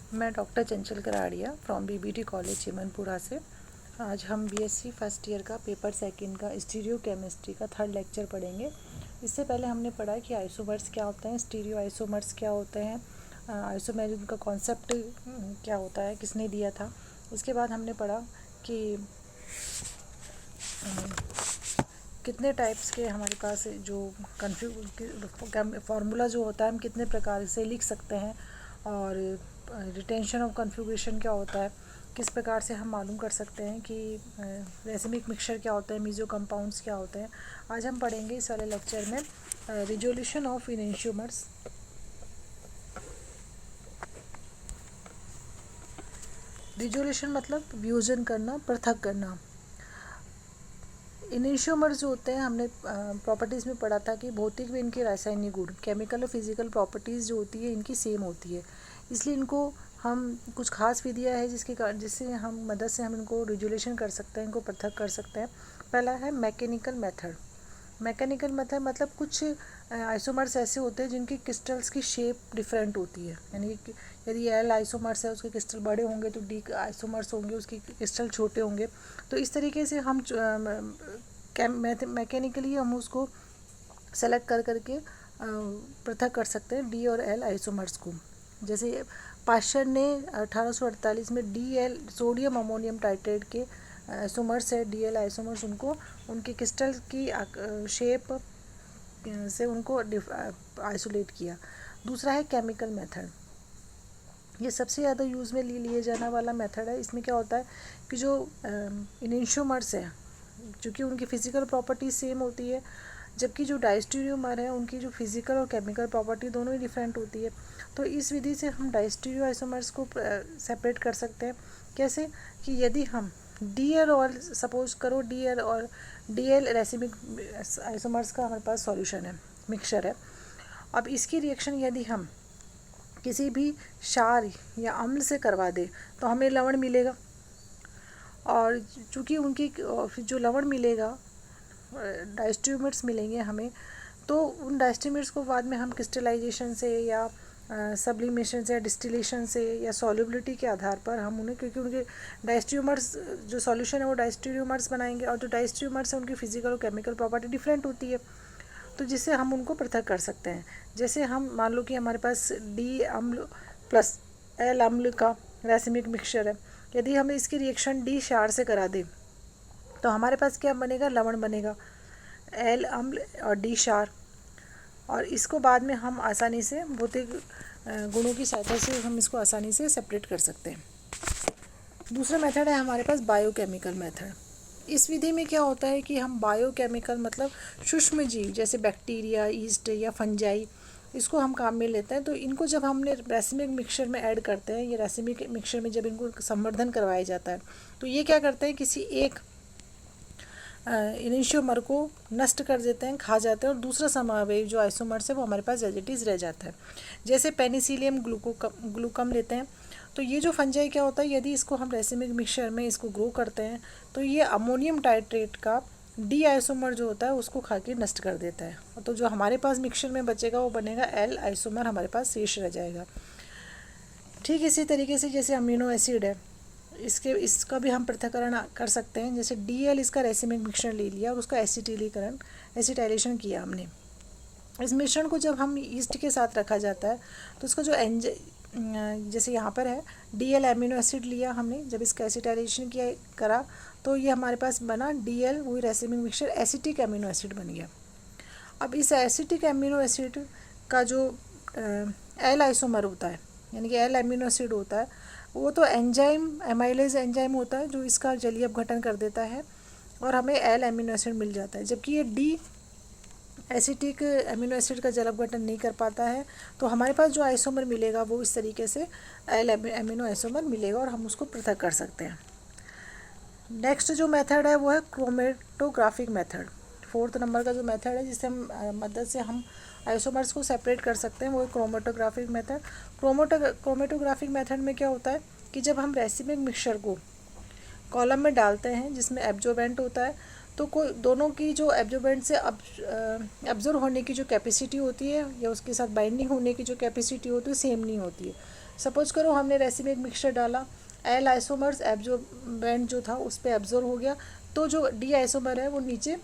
मैं doctor Chanchal Karadiya from BBT college Chimanpura से। आज हम बीएससी फर्स्ट ईयर का पेपर सेकंड का स्टीरियो केमिस्ट्री का थर्ड लेक्चर पढ़ेंगे। इससे पहले हमने पढ़ा कि आइसोमर्स क्या होते हैं, स्टीरियो आइसोमर्स क्या होते हैं, आइसोमर का कॉन्सेप्ट क्या होता है, किसने दिया था। उसके बाद हमने पढ़ा कि कितने टाइप्स के हमारे पास जो फार्मूला जो होता है हम कितने प्रकार से लिख सकते हैं, और रिटेंशन ऑफ कन्फिग्रेशन क्या होता है, किस प्रकार से हम मालूम कर सकते हैं कि रेसिमिक मिक्सचर क्या होता है, मीजो कंपाउंड्स क्या होते हैं। आज हम पढ़ेंगे इस वाले लेक्चर में रिजोल्यूशन ऑफ इनेंशियोमर्स। रिजोल्यूशन मतलब वियोजन करना, पृथक करना। इनेंशियोमर्स जो होते हैं हमने प्रॉपर्टीज़ में पढ़ा था कि भौतिक व इनके रासायनिक गुण, केमिकल और फिजिकल प्रॉपर्टीज़ जो होती है इनकी सेम होती है, इसलिए इनको हम कुछ खास विधियाँ है जिससे हम मदद से हम इनको रिजोल्यूशन कर सकते हैं, इनको पृथक कर सकते हैं। पहला है मैकेनिकल मेथड। मैकेनिकल मेथड मतलब कुछ आइसोमर्स ऐसे होते हैं जिनकी क्रिस्टल्स की शेप डिफरेंट होती है, यानी कि यदि एल आइसोमर्स है उसके क्रिस्टल बड़े होंगे तो डी आइसोमर्स होंगे उसके क्रिस्टल छोटे होंगे। तो इस तरीके से हम मैकेनिकली हम उसको सेलेक्ट कर करके पृथक कर सकते हैं डी और एल आइसोमर्स को। जैसे पाश्चर ने 1848 में D L sodium ammonium titrate के आइसोमर्स है, डी एल आइसोमर्स, उनको उनके क्रिस्टल की शेप से उनको आइसोलेट किया। दूसरा है केमिकल मेथड। ये सबसे ज़्यादा यूज़ में लिए जाने वाला मेथड है। इसमें क्या होता है कि जो इनेंशियोमर्स है, चूँकि उनकी फ़िज़िकल प्रॉपर्टी सेम होती है, जबकि जो डायस्टीरियोमर है उनकी जो फिज़िकल और केमिकल प्रॉपर्टी दोनों ही डिफरेंट होती है। तो इस विधि से हम डायस्टीरियो आइसोमर्स को सेपरेट कर सकते हैं। कैसे कि यदि हम डी एल और सपोज करो डी एल और डी एल रेसिमिक आइसोमर्स का हमारे पास सॉल्यूशन है, मिक्सचर है। अब इसकी रिएक्शन यदि हम किसी भी क्षार या अम्ल से करवा दे तो हमें लवण मिलेगा, और चूँकि उनकी जो लवण मिलेगा, डायस्टीरियोमर्स मिलेंगे हमें, तो उन डायस्टीरियोमर्स को बाद में हम क्रिस्टलाइजेशन से या सब्लिमेशन से या डिस्टिलेशन से या सॉल्युबिलिटी के आधार पर हम उन्हें, क्योंकि उनके डायस्टीरियोमर्स जो सॉल्यूशन है वो डायस्टीरियोमर्स बनाएंगे, और जो डायस्टीरियोमर्स है उनकी फिजिकल और केमिकल प्रॉपर्टी डिफरेंट होती है, तो जिससे हम उनको पृथक कर सकते हैं। जैसे हम मान लो कि हमारे पास डी अम्ल प्लस एल अम्ल का रेसिमिक मिक्सचर है, यदि हम इसकी रिएक्शन डी क्षार से करा दें तो हमारे पास क्या बनेगा, लवण बनेगा, एल अम्ल और डी क्षार, और इसको बाद में हम आसानी से भौतिक गुणों की सहायता से हम इसको आसानी से सेपरेट कर सकते हैं। दूसरा मेथड है हमारे पास बायोकेमिकल मेथड। इस विधि में क्या होता है कि हम बायोकेमिकल मतलब सूक्ष्म जीव जैसे बैक्टीरिया, ईस्ट या फंजाई, इसको हम काम में लेते हैं। तो इनको जब हमने रेसिमिक मिक्सचर में ऐड करते हैं, ये रेसिमिक मिक्सचर में जब इनको संवर्धन करवाया जाता है तो ये क्या करते हैं, किसी एक इनेंशियोमर को नष्ट कर देते हैं, खा जाते हैं, और दूसरा समावयव जो आइसोमर्स है वो हमारे पास एज इट इज़ रह जाता है। जैसे पेनिसिलियम ग्लूकम लेते हैं, तो ये जो फंजाई क्या होता है, यदि इसको हम रेसिमिक मिक्सचर में इसको ग्रो करते हैं तो ये अमोनियम टाइट्रेट का डी आइसोमर जो होता है उसको खा के नष्ट कर देता है, तो जो हमारे पास मिक्सचर में बचेगा वो बनेगा एल आइसोमर, हमारे पास शेष रह जाएगा। ठीक इसी तरीके से जैसे अमीनो एसिड है, इसका भी हम पृथक्करण कर सकते हैं। जैसे डी एल इसका रेसिमिक मिक्सचर ले लिया और उसका एसिटाइलेशन किया हमने। इस मिश्रण को जब हम ईस्ट के साथ रखा जाता है तो उसका जो जैसे यहाँ पर है डी एल एमिनो एसिड लिया हमने, जब इसका एसिटाइलेशन किया करा तो ये हमारे पास बना डी एल, वही racemic mixture acetic amino acid बन गया। अब इस एसिटिक एमिनो एसिड का जो एल आइसोमर होता है, यानी कि एल एमिनो एसिड होता है, वो तो एंजाइम एमाइलेज एंजाइम होता है जो इसका जलीय अपघटन कर देता है और हमें एल एमिनो एसिड मिल जाता है। जबकि ये डी एसिटिक एमिनो एसिड का जल अपघटन नहीं कर पाता है, तो हमारे पास जो आइसोमर मिलेगा वो इस तरीके से एल एमिनो आइसोमर मिलेगा और हम उसको पृथक कर सकते हैं। नेक्स्ट जो मेथड है वो है क्रोमेटोग्राफिक मेथड। फोर्थ नंबर का जो मेथड है जिससे हम मदद से हम आइसोमर्स को सेपरेट कर सकते हैं वो है क्रोमेटोग्राफिक मेथड। क्रोमेटोग्राफिक मेथड में क्या होता है कि जब हम रेसिमिक मिक्सचर को कॉलम में डालते हैं जिसमें एब्जॉर्बेंट होता है, तो कोई दोनों की जो एब्जॉर्बेंट से एब्जॉर्ब होने की जो कैपेसिटी होती है या उसके साथ बाइंडिंग होने की जो कैपेसिटी होती है सेम नहीं होती है। सपोज करो हमने रेसिन में एक मिक्सचर डाला, एल आइसोमर्स एब्जॉर्बेंट जो था उस पर एब्जॉर्ब हो गया, तो जो डी आइसोमर है वो नीचे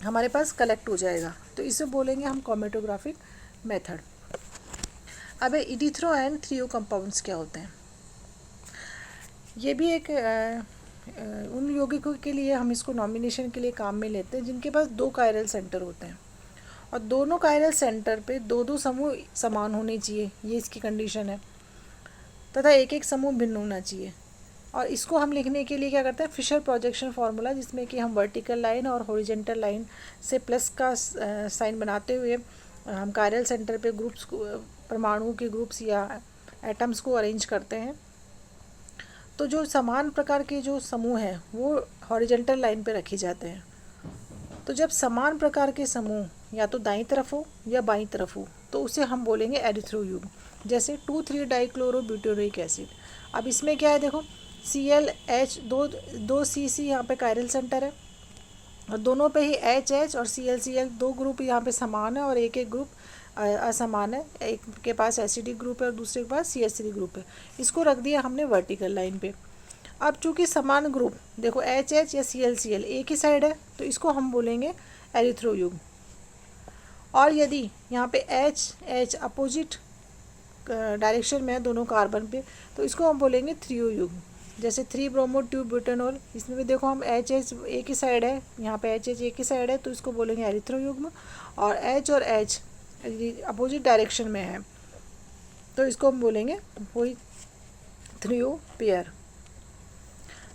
हमारे पास कलेक्ट हो जाएगा, तो इसे बोलेंगे हम क्रोमेटोग्राफिक मेथड। अब इडिथ्रो एंड थ्रियो कंपाउंड्स क्या होते हैं? ये भी एक उन यौगिकों के लिए हम इसको नॉमिनेशन के लिए काम में लेते हैं जिनके पास 2 कायरल सेंटर होते हैं और दोनों कायरल सेंटर पे 2-2 समूह समान होने चाहिए, ये इसकी कंडीशन है, तथा एक एक समूह भिन्न होना चाहिए। और इसको हम लिखने के लिए क्या करते हैं, फिशर प्रोजेक्शन फार्मूला, जिसमें कि हम वर्टिकल लाइन और हॉरिजेंटल लाइन से प्लस का साइन बनाते हुए हम कायरल सेंटर पे ग्रुप्स को, परमाणुओं के ग्रुप्स या एटम्स को अरेंज करते हैं। तो जो समान प्रकार के जो समूह हैं वो हॉरिजेंटल लाइन पे रखे जाते हैं। तो जब समान प्रकार के समूह या तो दाईं तरफ हो या बाईं तरफ हो तो उसे हम बोलेंगे एरिथ्रो युग्म, जैसे 2,3 डाइक्लोरोब्यूटेनोइक एसिड। अब इसमें क्या है, देखो ClH, दो CC यहाँ पे कायरल सेंटर है और दोनों पे ही HH और ClCl 2 ग्रुप यहाँ पे समान है और एक एक ग्रुप असमान है, एक के पास एसिडिक ग्रुप है और दूसरे के पास CH3 ग्रुप है। इसको रख दिया हमने वर्टिकल लाइन पे। अब चूँकि समान ग्रुप, देखो HH या ClCl एक ही साइड है तो इसको हम बोलेंगे एरिथ्रो युग्म। और यदि यहाँ पे HH अपोजिट डायरेक्शन में है दोनों कार्बन पे तो इसको हम बोलेंगे थ्रियो युग्म, जैसे 3 ब्रोमो 2 ब्यूटेनॉल। इसमें भी देखो हम HH एक ही साइड है, यहाँ पे HH एक ही साइड है तो इसको बोलेंगे एरिथ्रो युग्म। और H और H अपोजिट डायरेक्शन में है तो इसको हम बोलेंगे वही थ्रियो पेयर।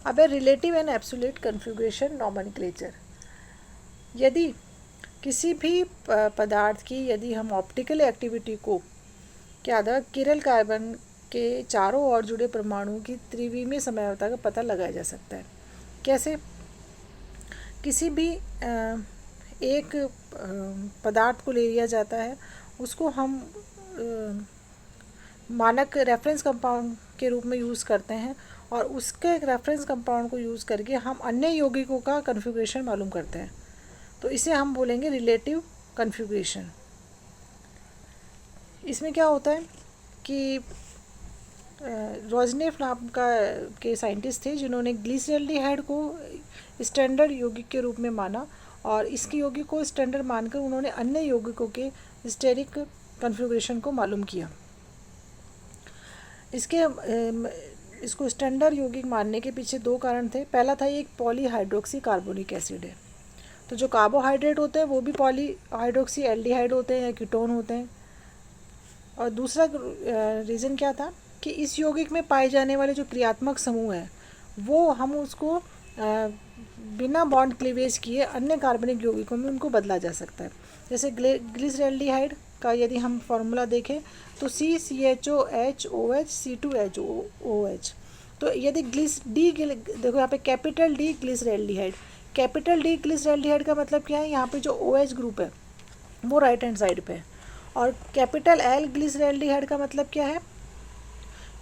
अब है relative and absolute configuration nomenclature. यदि किसी भी पदार्थ की यदि हम ऑप्टिकल एक्टिविटी को क्या था, किरल कार्बन के चारों ओर जुड़े परमाणुओं की त्रिविमीय समयावता का पता लगाया जा सकता है। कैसे? किसी भी एक पदार्थ को ले लिया जाता है, उसको हम मानक रेफरेंस कंपाउंड के रूप में यूज़ करते हैं और उसके रेफरेंस कंपाउंड को यूज़ करके हम अन्य यौगिकों का कन्फिग्रेशन मालूम करते हैं, तो इसे हम बोलेंगे रिलेटिव कन्फिग्रेशन। इसमें क्या होता है कि रोजनेफ नाम के साइंटिस्ट थे जिन्होंने ग्लिसरॉल्डिहाइड को स्टैंडर्ड यौगिक के रूप में माना और इसके यौगिक को स्टैंडर्ड मानकर उन्होंने अन्य यौगिकों के स्टेरिक कन्फिग्रेशन को मालूम किया। इसको स्टैंडर्ड यौगिक मानने के पीछे 2 कारण थे। पहला था एक पॉलीहाइड्रोक्सी कार्बोनिक एसिड है, तो जो कार्बोहाइड्रेट होते हैं वो भी पॉलीहाइड्रोक्सी एल्डिहाइड होते हैं या कीटोन होते हैं। और दूसरा रीज़न क्या था कि इस यौगिक में पाए जाने वाले जो क्रियात्मक समूह हैं वो हम उसको बिना बॉन्ड क्लीवेज किए अन्य कार्बनिक यौगिकों में उनको बदला जा सकता है। जैसे ग्लिसरॉल्डिहाइड का यदि हम फार्मूला देखें तो CCHOH C2HOOH। तो यदि देखो यहाँ पे capital D glyceraldehyde, capital D glyceraldehyde का मतलब क्या है, यहाँ पे जो OH ग्रुप है वो राइट हैंड साइड पे है और कैपिटल L ग्लिसरॉल्डिहाइड का मतलब क्या है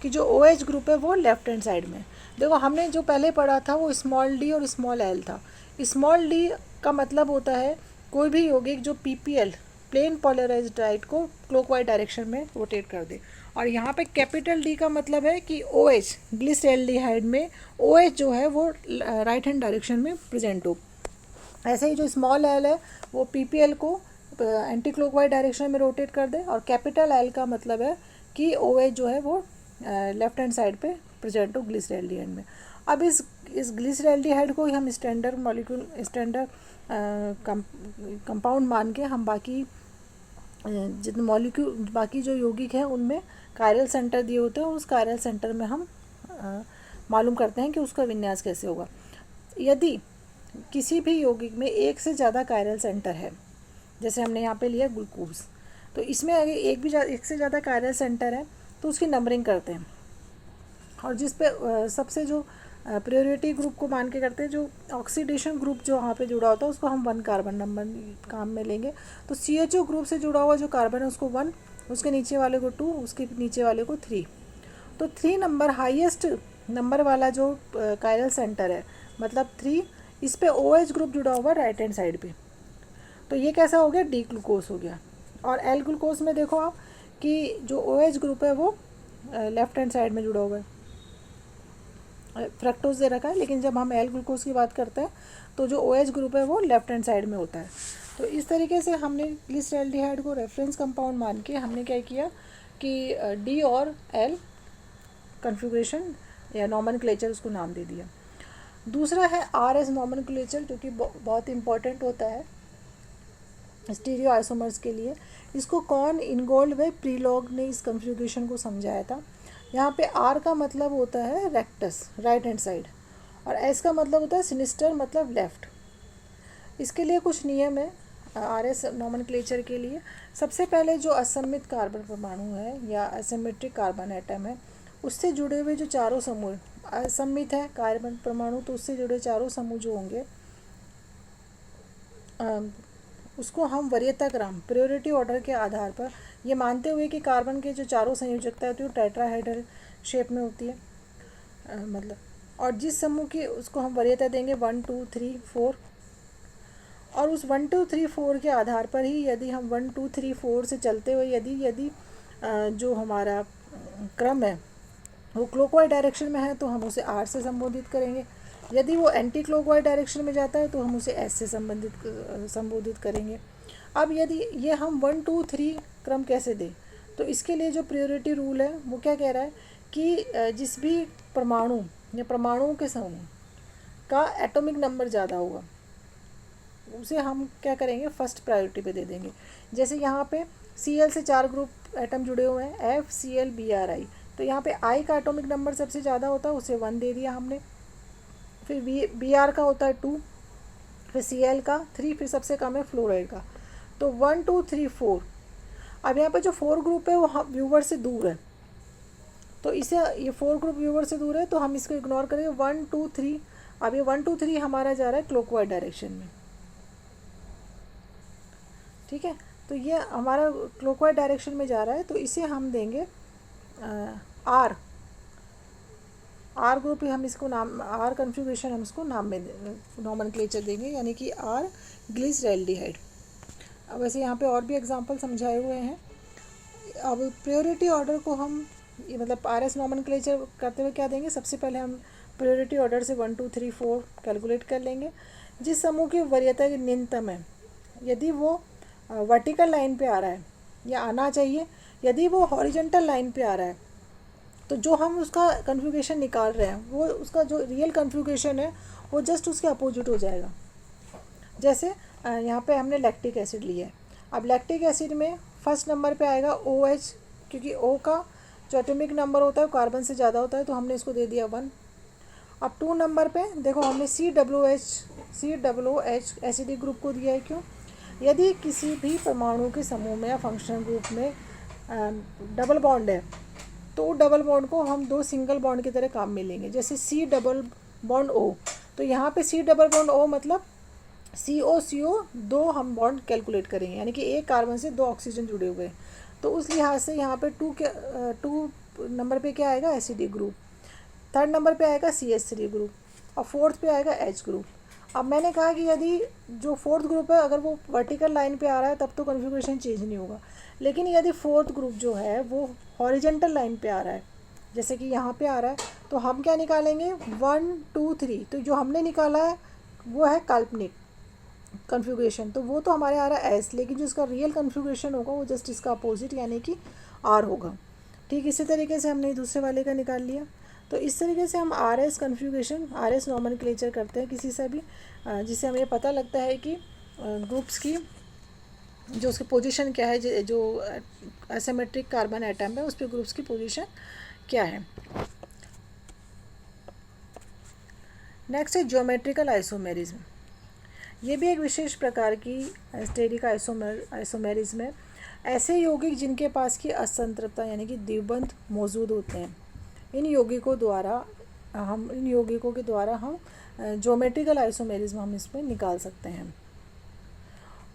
कि जो OH ग्रुप है वो लेफ्ट हैंड साइड में। देखो हमने जो पहले पढ़ा था वो स्मॉल d और स्मॉल l था। स्मॉल d का मतलब होता है कोई भी यौगिक जो PPL प्लेन पोलराइज्ड लाइट को क्लॉकवाइज डायरेक्शन में रोटेट कर दे, और यहाँ पे कैपिटल D का मतलब है कि OH ग्लिसरॉल्डिहाइड में OH जो है वो राइट हैंड डायरेक्शन में प्रेजेंट हो। ऐसे ही जो स्मॉल l है वो PPL को एंटी क्लॉकवाइज डायरेक्शन में रोटेट कर दे और कैपिटल L का मतलब है कि OH जो है वो लेफ्ट हैंड साइड पे प्रेजेंट हो ग्लिसरॉल्डिहाइड में। अब इस ग्लिसरॉल्डिहाइड को हम स्टैंडर्ड मॉलिक्यूल स्टैंडर्ड कंपाउंड मान के हम बाकी जितने मॉलिक्यूल बाकी जो यौगिक हैं उनमें कायरल सेंटर दिए होते हैं, उस कायरल सेंटर में हम मालूम करते हैं कि उसका विन्यास कैसे होगा। यदि किसी भी यौगिक में एक से ज़्यादा कायरल सेंटर है, जैसे हमने यहाँ पे लिया ग्लूकोज, तो इसमें अगर एक से ज़्यादा कायरल सेंटर है तो उसकी नंबरिंग करते हैं और जिस पे सबसे जो प्रायोरिटी ग्रुप को मान के करते हैं, जो ऑक्सीडेशन ग्रुप जो वहाँ पे जुड़ा होता है उसको हम 1 कार्बन नंबर काम में लेंगे। तो CHO ग्रुप से जुड़ा हुआ जो कार्बन है उसको 1, उसके नीचे वाले को 2, उसके नीचे वाले को 3। तो 3 नंबर हाईएस्ट नंबर वाला जो कायरल सेंटर है मतलब 3, इस पे OH ग्रुप जुड़ा हुआ राइट हैंड साइड पे, तो ये कैसा हो गया, D ग्लूकोज हो गया। और L ग्लूकोज में देखो आप कि जो OH ग्रुप है वो लेफ्ट हैंड साइड में जुड़ा हुआ है, फ्रक्टोज दे रखा है, लेकिन जब हम एल ग्लूकोज की बात करते हैं तो जो OH ग्रुप है वो लेफ्ट हैंड साइड में होता है। तो इस तरीके से हमने ग्लिसरॉल्डिहाइड को रेफरेंस कंपाउंड मान के हमने क्या किया कि डी और एल कन्फिग्रेशन या नॉमेनक्लेचर उसको नाम दे दिया। दूसरा है RS नॉमेनक्लेचर, जो कि बहुत इंपॉर्टेंट होता है स्टीरियो आइसोमर्स के लिए। इसको कौन इनगोल्ड व प्रीलॉग ने इस कन्फिग्रेशन को समझाया था। यहाँ पे R का मतलब होता है रेक्टस, राइट हैंड साइड, और S का मतलब होता है सिनिस्टर, मतलब लेफ़्ट। इसके लिए कुछ नियम है RS नॉमेनक्लेचर के लिए। सबसे पहले जो असममित कार्बन परमाणु है या एसिमेट्रिक कार्बन एटम है, उससे जुड़े हुए जो चारों समूह, असममित है कार्बन परमाणु तो उससे जुड़े चारों समूह जो होंगे उसको हम वरीयता क्रम, प्रायोरिटी ऑर्डर के आधार पर, ये मानते हुए कि कार्बन के जो चारों संयोजकता होती है वो टेट्राहेड्रल शेप में होती है, मतलब, और जिस समूह की उसको हम वरीयता देंगे 1 2 3 4, और उस 1 2 3 4 के आधार पर ही यदि हम 1 2 3 4 से चलते हुए यदि जो हमारा क्रम है वो क्लॉकवाइज डायरेक्शन में है तो हम उसे R से संबोधित करेंगे। यदि वो एंटी क्लॉकवाइज डायरेक्शन में जाता है तो हम उसे S से संबोधित करेंगे। अब यदि ये हम 1 2 3 क्रम कैसे दें, तो इसके लिए जो प्रायोरिटी रूल है वो क्या कह रहा है कि जिस भी परमाणु या परमाणुओं के समूह का एटॉमिक नंबर ज़्यादा होगा उसे हम क्या करेंगे, फर्स्ट प्रायोरिटी पे दे देंगे। जैसे यहाँ पे Cl से 4 ग्रुप एटम जुड़े हुए हैं, FCl Bri, तो यहाँ पे I का एटॉमिक नंबर सबसे ज़्यादा होता है, उसे 1 दे दिया हमने। फिर Br का होता है 2, फिर Cl का 3, फिर सबसे कम है फ्लोराइड का, तो 1 2 3 4। अब यहाँ पे जो 4 ग्रुप है वो व्यूवर से दूर है, तो इसे ये 4 ग्रुप व्यूवर से दूर है तो हम इसको इग्नोर करेंगे 1 2 3। अब ये 1 2 3 हमारा जा रहा है क्लॉकवाइज डायरेक्शन में, ठीक है, तो ये हमारा क्लॉकवाइज डायरेक्शन में जा रहा है, तो इसे हम देंगे आर ग्रुप ही हम इसको नाम, आर कन्फिग्रेशन हम इसको नाम में नॉमेनक्लेचर देंगे, यानी कि R ग्लिसरॉल्डिहाइड। अब वैसे यहाँ पे और भी एग्जांपल समझाए हुए हैं। अब प्रायोरिटी ऑर्डर को हम मतलब RS नॉमेनक्लेचर करते हुए क्या देंगे, सबसे पहले हम प्रायोरिटी ऑर्डर से 1 2 3 4 कैलकुलेट कर लेंगे। जिस समूह की वरीयता की न्यूनतम है, यदि वो वर्टिकल लाइन पे आ रहा है या आना चाहिए, यदि वो हॉरिजॉन्टल लाइन पे आ रहा है तो जो हम उसका कन्फिग्रेशन निकाल रहे हैं वो उसका जो रियल कन्फिग्रेशन है वो जस्ट उसके अपोजिट हो जाएगा। जैसे यहाँ पे हमने लैक्टिक एसिड लिया है। अब लैक्टिक एसिड में फर्स्ट नंबर पे आएगा OH, क्योंकि O का जो एटॉमिक नंबर होता है कार्बन से ज़्यादा होता है, तो हमने इसको दे दिया 1। अब 2 नंबर पे देखो हमने COOH एसिडिक ग्रुप को दिया है। क्यों? यदि किसी भी परमाणु के समूह में या फंक्शनल ग्रुप में डबल बॉन्ड है तो डबल बॉन्ड को हम 2 सिंगल बॉन्ड की तरह काम में लेंगे। जैसे C डबल बॉन्ड O, तो यहाँ पे C डबल बॉन्ड O मतलब CO 2 हम बॉन्ड कैलकुलेट करेंगे, यानी कि एक कार्बन से 2 ऑक्सीजन जुड़े हुए हैं। तो उस लिहाज से यहाँ पे 2 नंबर पे क्या आएगा, एसिडिक ग्रुप। 3rd नंबर पे आएगा CH3 ग्रुप, और 4th पे आएगा H ग्रुप। अब मैंने कहा कि यदि जो 4th ग्रुप है अगर वो वर्टिकल लाइन पे आ रहा है तब तो कन्फिग्रेशन चेंज नहीं होगा, लेकिन यदि 4th ग्रुप जो है वो हॉरिजॉन्टल लाइन पे आ रहा है, जैसे कि यहाँ पे आ रहा है, तो हम क्या निकालेंगे 1 2 3। तो जो हमने निकाला है वो है काल्पनिक कन्फिग्रेशन, तो वो तो हमारे आ रहा है S, लेकिन जो इसका रियल कन्फिग्रेशन होगा वो जस्ट इसका अपोजिट यानी कि R होगा। ठीक इसी तरीके से हमने दूसरे वाले का निकाल लिया। तो इस तरीके से हम RS कन्फिग्रेशन, RS नॉमेनक्लेचर करते हैं किसी से भी, जिससे हमें पता लगता है कि ग्रुप्स की जो उसकी पोजीशन क्या है, जो एसिमेट्रिक कार्बन एटम है उस पर ग्रुप्स की पोजीशन क्या है। नेक्स्ट है ज्योमेट्रिकल आइसोमेरिज्म। ये भी एक विशेष प्रकार की स्टेरिक आइसोमेरिज्म है। ऐसे यौगिक जिनके पास की असंतृप्तता यानी कि द्विबंध मौजूद होते हैं, इन यौगिकों के द्वारा हम ज्योमेट्रिकल आइसोमेरिज्म हम इसमें निकाल सकते हैं।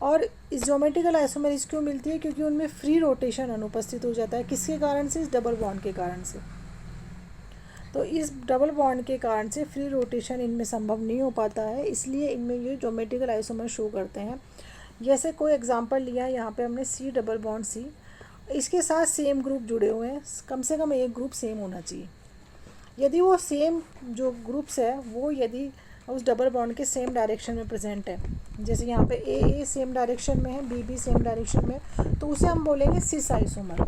और इस ज्योमेट्रिकल आइसोमेरिज्म क्यों मिलती है, क्योंकि उनमें फ्री रोटेशन अनुपस्थित हो जाता है। किसके कारण से? इस डबल बॉन्ड के कारण से। तो इस डबल बॉन्ड के कारण से फ्री रोटेशन इनमें संभव नहीं हो पाता है, इसलिए इनमें ये ज्योमेट्रिकल आइसोमर शो करते हैं। जैसे कोई एग्जांपल लिया है यहाँ पे हमने C डबल बॉन्ड C, इसके साथ सेम ग्रुप जुड़े हुए हैं, कम से कम एक ग्रुप सेम होना चाहिए। यदि वो सेम जो ग्रुप्स है वो यदि उस डबल बॉन्ड के सेम डायरेक्शन में प्रेजेंट है, जैसे यहाँ पे ए सेम डायरेक्शन में है, बी सेम डायरेक्शन में, तो उसे हम बोलेंगे सिस आइसोमर।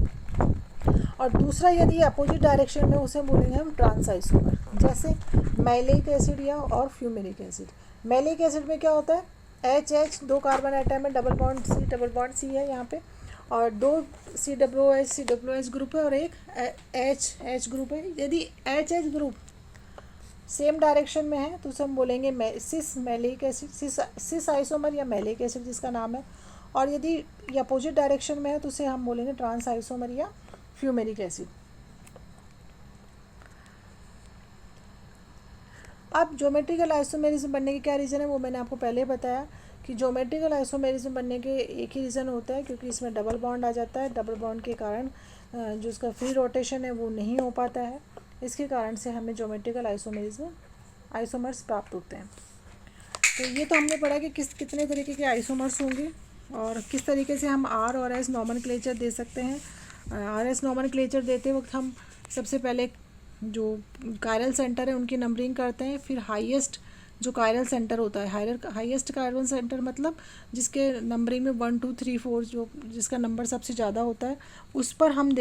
और दूसरा यदि अपोजिट डायरेक्शन में, उसे बोलेंगे हम ट्रांस आइसोमर, जैसे मैलिक एसिड या और फ्यूमेरिक एसिड। मैलिक एसिड में क्या होता है, एच 2 कार्बन एटम है, डबल बॉन्ड सी है यहाँ पे, और 2 COOH ग्रुप है और एक H ग्रुप है। यदि H ग्रुप सेम डायरेक्शन में है तो उसे हम बोलेंगे सिस मैलिक एसिड, सिस आइसोमर या मैलिक एसिड जिसका नाम है। और यदि ये अपोजिट डायरेक्शन में है तो उसे हम बोलेंगे ट्रांस आइसोमर या फ्यूमेरिक एसिड। अब ज्योमेट्रिकल आइसोमेरिज्म बनने के क्या रीज़न है वो मैंने आपको पहले बताया कि ज्योमेट्रिकल आइसोमेरिज्म बनने के एक ही रीज़न होता है, क्योंकि इसमें डबल बॉन्ड आ जाता है। डबल बॉन्ड के कारण जो उसका फ्री रोटेशन है वो नहीं हो पाता है, इसके कारण से हमें ज्योमेट्रिकल आइसोमर्स प्राप्त होते हैं। तो ये तो हमने पढ़ा कि कितने तरीके के आइसोमर्स होंगे और किस तरीके से हम आर और एस नॉमेनक्लेचर दे सकते हैं। आर एस नॉमेनक्लेचर देते वक्त हम सबसे पहले जो कायरल सेंटर है उनकी नंबरिंग करते हैं, फिर हाईएस्ट जो कायरल सेंटर होता है, हाईएस्ट कायरल सेंटर मतलब जिसके नंबरिंग में 1 2 3 4 जो जिसका नंबर सबसे ज़्यादा होता है उस पर हम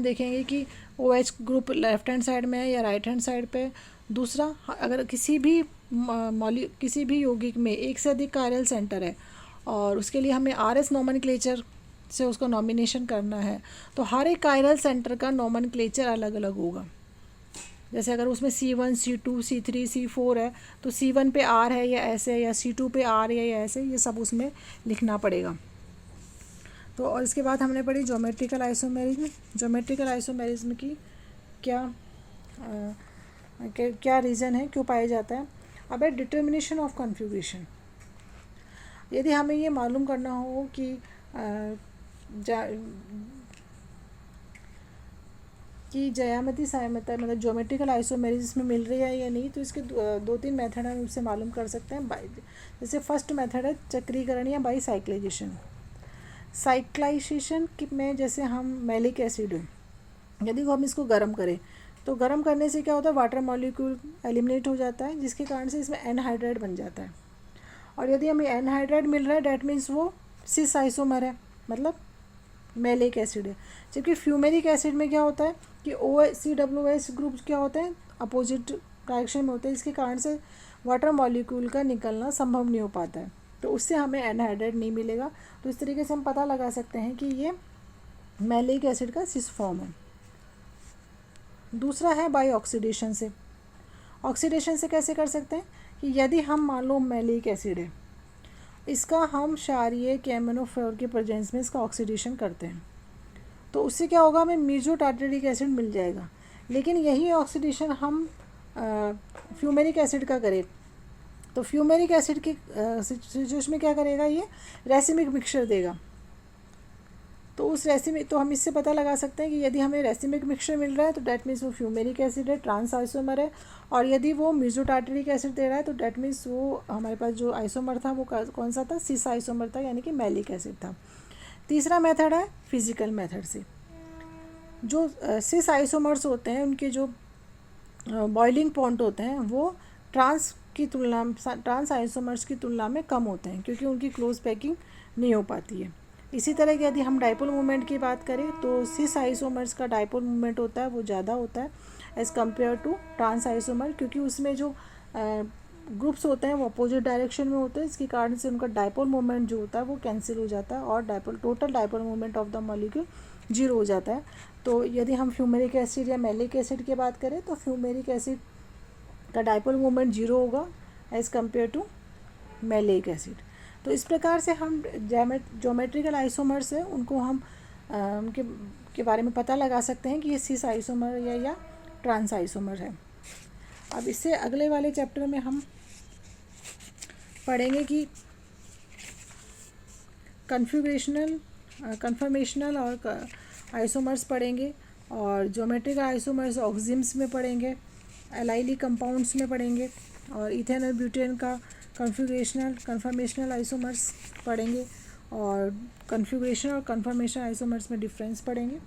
देखेंगे कि OH group left hand side में है या राइट हैंड साइड पे। दूसरा, अगर किसी भी यौगिक में एक से अधिक कायरल सेंटर है और उसके लिए हमें RS नॉमेनक्लेचर से उसका नॉमिनेशन करना है, तो हर एक कायरल सेंटर का नॉमेनक्लेचर अलग अलग होगा। जैसे अगर उसमें C1 C2 C3 C4 है तो C1 पे R है या ऐसे है, या C2 पे R है या ऐसे, ये सब उसमें लिखना पड़ेगा। तो और इसके बाद हमने पढ़ी ज्योमेट्रिकल आइसोमेरिज्म की क्या रीज़न है, क्यों पाया जाता है। अब है डिटर्मिनेशन ऑफ कन्फिग्रेशन। यदि हमें ये मालूम करना हो कि ज्यामिति सहायता मतलब ज्योमेट्रिकल आइसोमेरिज्म में मिल रही है या नहीं, तो इसके 2-3 मेथड हम उससे मालूम कर सकते हैं। जैसे फर्स्ट मेथड है चक्रीकरण या बाईसाइक्लाइजेशन। साइक्लाइजेशन में जैसे हम मैलिक एसिड है, यदि हम इसको गर्म करें तो गर्म करने से क्या होता है, वाटर मॉलिक्यूल एलिमिनेट हो जाता है, जिसके कारण से इसमें एनहाइड्राइड बन जाता है। और यदि हमें एनहाइड्राइड मिल रहा है डैट मीन्स वो सिस आइसोमर है, मतलब मैलिक एसिड है। जबकि फ्यूमेरिक एसिड में क्या होता है कि COOH ग्रुप क्या होते हैं, अपोजिट डायरेक्शन में होते हैं, इसके कारण से वाटर मॉलिक्यूल का निकलना संभव नहीं हो पाता है, तो उससे हमें एनहाइड्राइड नहीं मिलेगा। तो इस तरीके से हम पता लगा सकते हैं कि ये मैलिक एसिड का सिस फॉर्म है। दूसरा है बाई ऑक्सीडेशन से। ऑक्सीडेशन से कैसे कर सकते हैं कि यदि हम मान लो मैलिक एसिड है, इसका हम क्षारीय कैमनोफ्लोर के प्रेजेंस में इसका ऑक्सीडेशन करते हैं, तो उससे क्या होगा, हमें मीजो टार्टरिक एसिड मिल जाएगा। लेकिन यही ऑक्सीडेशन हम फ्यूमेरिक एसिड का करें तो फ्यूमेरिक एसिड की सिचुएशन में क्या करेगा, ये रेसिमिक मिक्सचर देगा। तो उस रेसिमिक, तो हम इससे पता लगा सकते हैं कि यदि हमें रेसिमिक मिक्सचर मिल रहा है तो डैट मीन्स वो फ्यूमेरिक एसिड है, ट्रांस आइसोमर है। और यदि वो मीजो टार्टरिक एसिड दे रहा है तो डैट मीन्स वो हमारे पास जो आइसोमर था वो कौन सा था, सिस आइसोमर था, यानी कि मैलिक एसिड था। तीसरा मेथड है फिजिकल मेथड से। जो सिस आइसोमर्स होते हैं उनके जो बॉइलिंग पॉइंट होते हैं वो ट्रांस आइसोमर्स की तुलना में कम होते हैं, क्योंकि उनकी क्लोज पैकिंग नहीं हो पाती है। इसी तरह की यदि हम डाइपोल मूवमेंट की बात करें तो सिस आइसोमर्स का डाइपोल मूवमेंट होता है वो ज़्यादा होता है as compare to trans isomer, क्योंकि उसमें जो ग्रुप्स होते हैं वो अपोजिट डायरेक्शन में होते हैं, इसके कारण से उनका डाइपोल मूवमेंट जो होता है वो कैंसिल हो जाता है और total dipole movement of the molecule 0 हो जाता है। तो यदि हम फ्यूमेरिक एसिड या मैलिक एसिड की बात करें तो फ्यूमेरिक एसिड का डाइपोल मूवमेंट 0 होगा as compare to maleic acid. तो इस प्रकार से हम ज्योमेट्रिकल आइसोमर्स है उनको हम उनके बारे में पता लगा सकते हैं कि ये सिस आइसोमर या ट्रांस आइसोमर है। अब इससे अगले वाले चैप्टर में हम पढ़ेंगे कि कन्फर्मेशनल और आइसोमर्स पढ़ेंगे, और ज्योमेट्रिकल आइसोमर्स ऑक्सिम्स में पढ़ेंगे, एलाइली कंपाउंड्स में पढ़ेंगे, और इथेन और ब्यूटेन का कन्फर्मेशनल आइसोमर्स पढ़ेंगे, और कन्फिग्रेशन और कन्फर्मेशन आइसोमर्स में डिफरेंस पढ़ेंगे।